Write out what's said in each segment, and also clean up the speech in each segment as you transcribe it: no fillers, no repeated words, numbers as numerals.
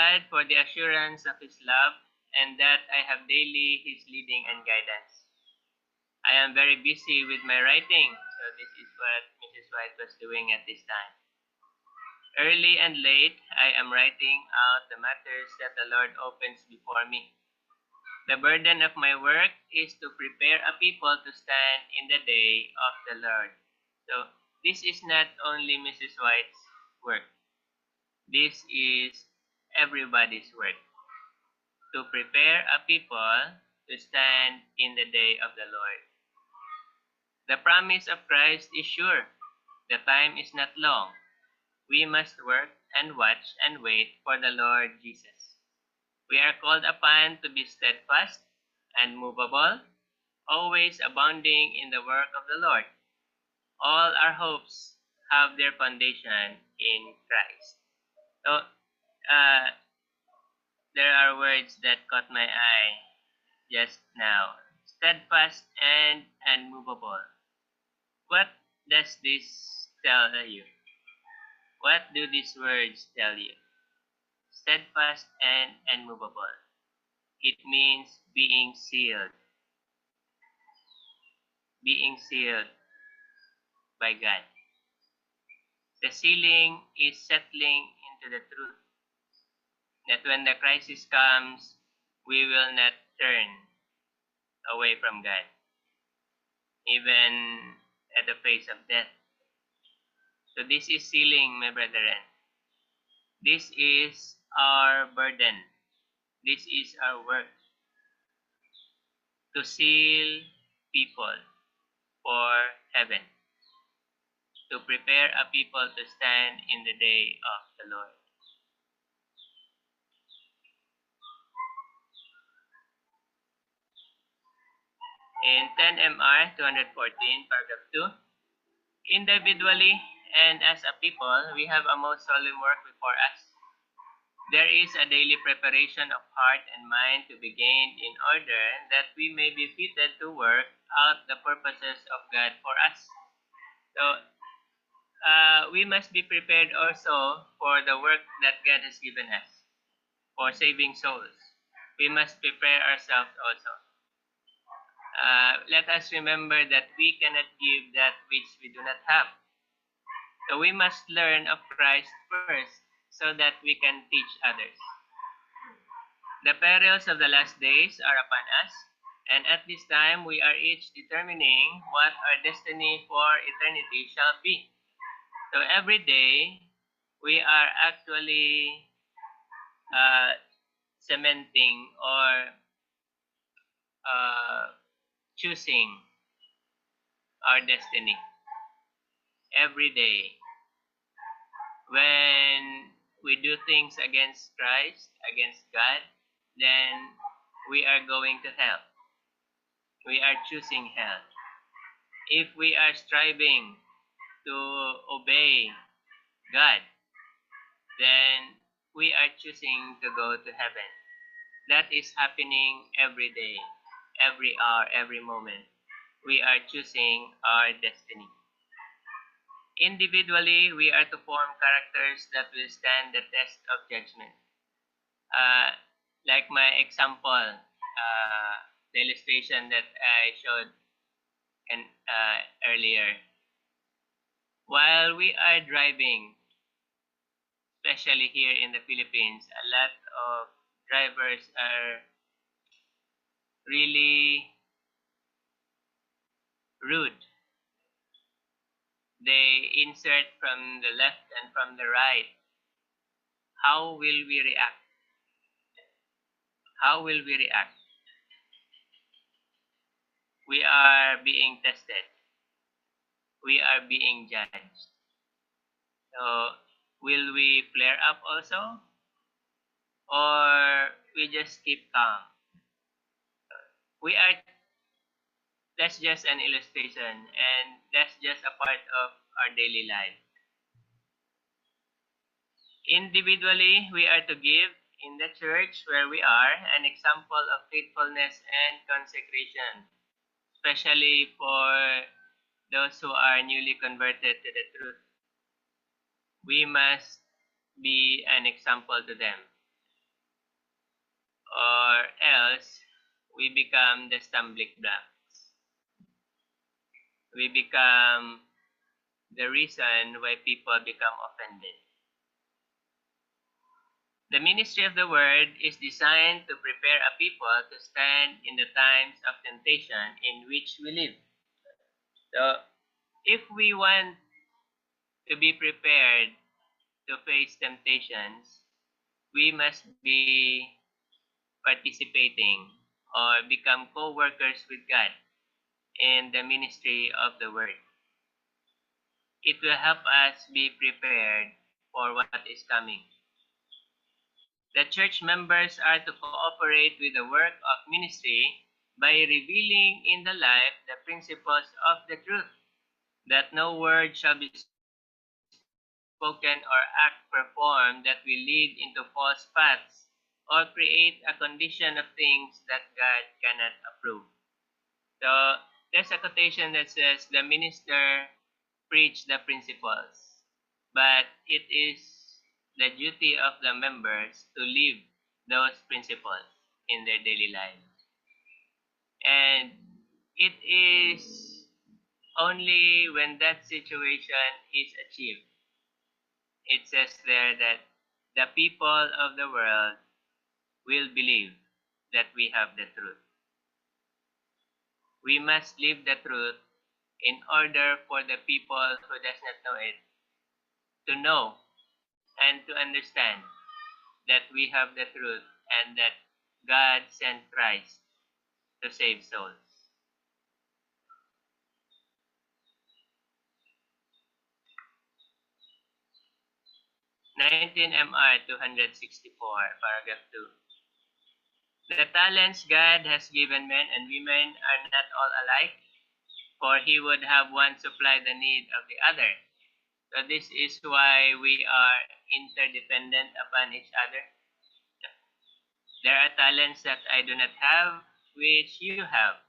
God for the assurance of His love and that I have daily His leading and guidance. I am very busy with my writing, so this is what Mrs. White was doing at this time. Early and late, I am writing out the matters that the Lord opens before me. The burden of my work is to prepare a people to stand in the day of the Lord. So, this is not only Mrs. White's work. This is everybody's work. To prepare a people to stand in the day of the Lord. The promise of Christ is sure. The time is not long. We must work and watch and wait for the Lord Jesus. We are called upon to be steadfast and movable, always abounding in the work of the Lord. All our hopes have their foundation in Christ. So, there are words that caught my eye just now. Steadfast and unmovable. What does this tell you? What do these words tell you? Steadfast and unmovable. It means being sealed. Being sealed by God. The sealing is settling into the truth that when the crisis comes, we will not turn away from God, even at the face of death. So this is sealing, my brethren. This is our burden. This is our work. To seal people for heaven. To prepare a people to stand in the day of the Lord. In 10 MR 214, paragraph 2, individually and as a people, we have a most solemn work before us. There is a daily preparation of heart and mind to be gained in order that we may be fitted to work out the purposes of God for us. So, we must be prepared also for the work that God has given us, for saving souls. We must prepare ourselves also. Let us remember that we cannot give that which we do not have. So we must learn of Christ first so that we can teach others. The perils of the last days are upon us, and at this time we are each determining what our destiny for eternity shall be. So every day we are actually cementing or choosing our destiny. Every day. When we do things against Christ, against God, then we are going to hell. We are choosing hell. If we are striving to obey God, then we are choosing to go to heaven. That is happening every day, every hour, every moment. We are choosing our destiny. Individually, we are to form characters that will stand the test of judgment. Like my example, the illustration that I showed earlier. While we are driving, especially here in the Philippines, a lot of drivers are really rude. They insert from the left and from the right. How will we react? How will we react? We are being tested. We are being judged. So, will we flare up also? Or we just keep calm? That's just an illustration, and that's just a part of our daily life. Individually, we are to give in the church where we are an example of faithfulness and consecration, especially for those who are newly converted to the truth. We must be an example to them. or else we become the stumbling blocks. We become the reason why people become offended. The ministry of the word is designed to prepare a people to stand in the times of temptation in which we live. So, if we want to be prepared to face temptations, we must be participating or become co-workers with God in the ministry of the word. It will help us be prepared for what is coming. The church members are to cooperate with the work of ministry by revealing in the life the principles of the truth, that no word shall be spoken or act performed that will lead into false paths or create a condition of things that God cannot approve. So there's a quotation that says, the minister preach the principles, but it is the duty of the members to live those principles in their daily lives. And it is only when that situation is achieved, it says there that the people of the world will believe that we have the truth. We must live the truth in order for the people who does not know it to know and to understand that we have the truth and that God sent Christ to save souls. 19 MR 264, paragraph 2. The talents God has given men and women are not all alike, for he would have one supply the need of the other. So this is why we are interdependent upon each other. There are talents that I do not have, which you have,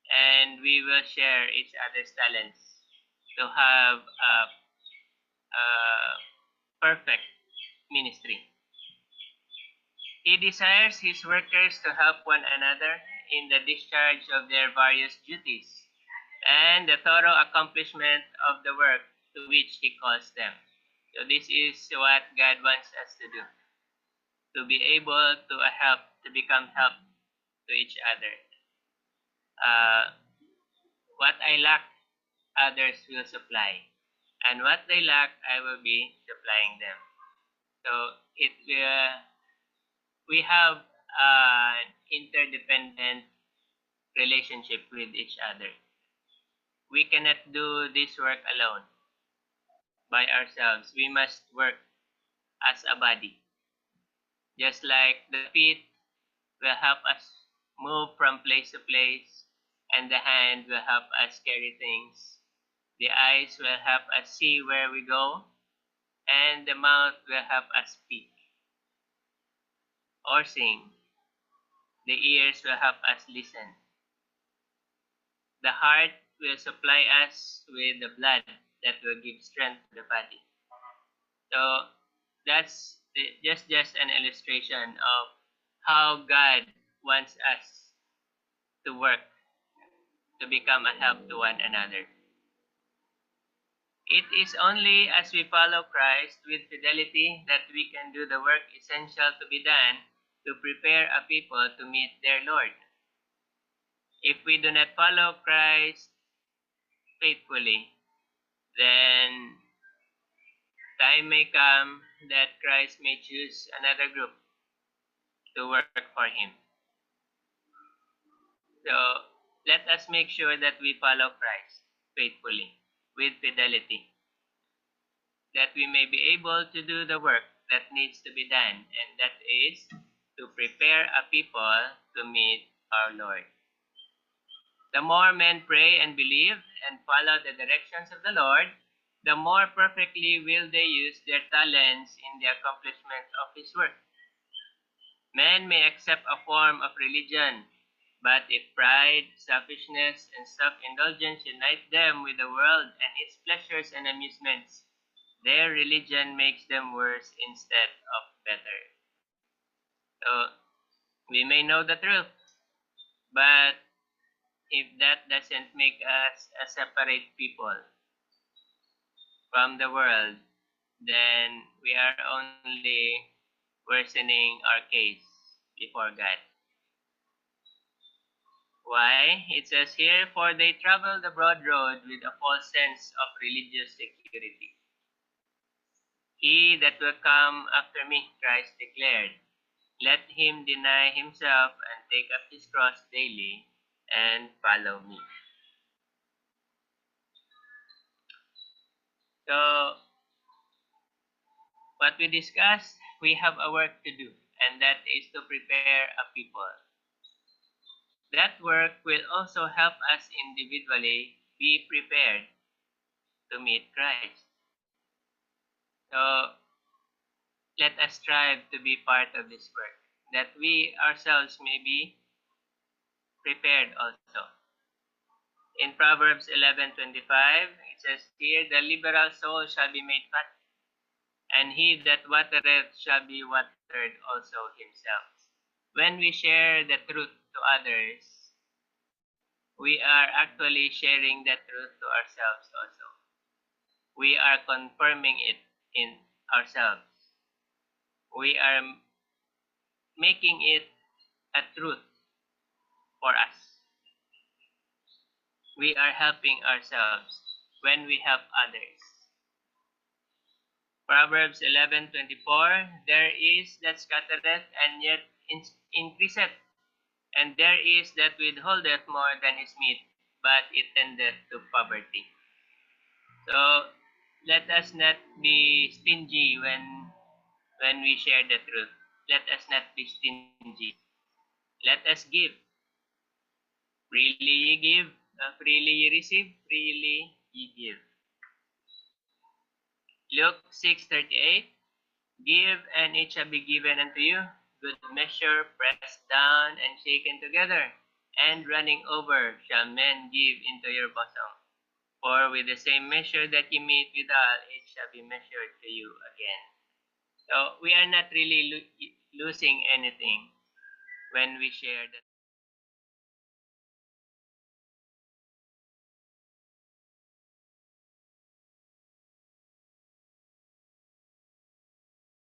and we will share each other's talents to have a perfect ministry. He desires his workers to help one another in the discharge of their various duties and the thorough accomplishment of the work to which he calls them. So this is what God wants us to do, to be able to help, to become help to each other. What I lack, others will supply, and what they lack, I will be supplying them. So it will, we have an interdependent relationship with each other. We cannot do this work alone by ourselves. We must work as a body. Just like the feet will help us move from place to place, and the hand will help us carry things. The eyes will help us see where we go, and the mouth will help us speak or sing. The ears will help us listen. The heart will supply us with the blood that will give strength to the body. So that's just an illustration of how God wants us to work to become a help to one another. It is only as we follow Christ with fidelity that we can do the work essential to be done to prepare a people to meet their Lord. If we do not follow Christ faithfully, then time may come that Christ may choose another group to work for him. So let us make sure that we follow Christ faithfully with fidelity, that we may be able to do the work that needs to be done, and that is to prepare a people to meet our Lord. The more men pray and believe and follow the directions of the Lord, the more perfectly will they use their talents in the accomplishment of his work. Men may accept a form of religion, but if pride, selfishness, and self-indulgence unite them with the world and its pleasures and amusements, their religion makes them worse instead of better. So We may know the truth, but if that doesn't make us a separate people from the world, then we are only worsening our case before God. Why? It says here, for they travel the broad road with a false sense of religious security. He that will come after me, Christ declared, let him deny himself and take up his cross daily and follow me. So, what we discussed, we have a work to do, and that is to prepare a people. That work will also help us individually be prepared to meet Christ. So, let us strive to be part of this work, that we ourselves may be prepared also. In Proverbs 11:25, it says here, the liberal soul shall be made fat, and he that watereth shall be watered also himself. When we share the truth to others, we are actually sharing the truth to ourselves also. We are confirming it in ourselves. We are making it a truth for us. We are helping ourselves when we help others. Proverbs 11:24, there is that scattereth and yet increaseth, and there is that withholdeth more than is meet, but it tendeth to poverty. So let us not be stingy when we share the truth. Let us not be stingy. Let us give. Freely ye give, freely ye receive, freely ye give. Luke 6:38, give and it shall be given unto you, good measure, pressed down and shaken together, and running over shall men give into your bosom. For with the same measure that ye meet withal, it shall be measured to you again. So we are not really losing anything when we share the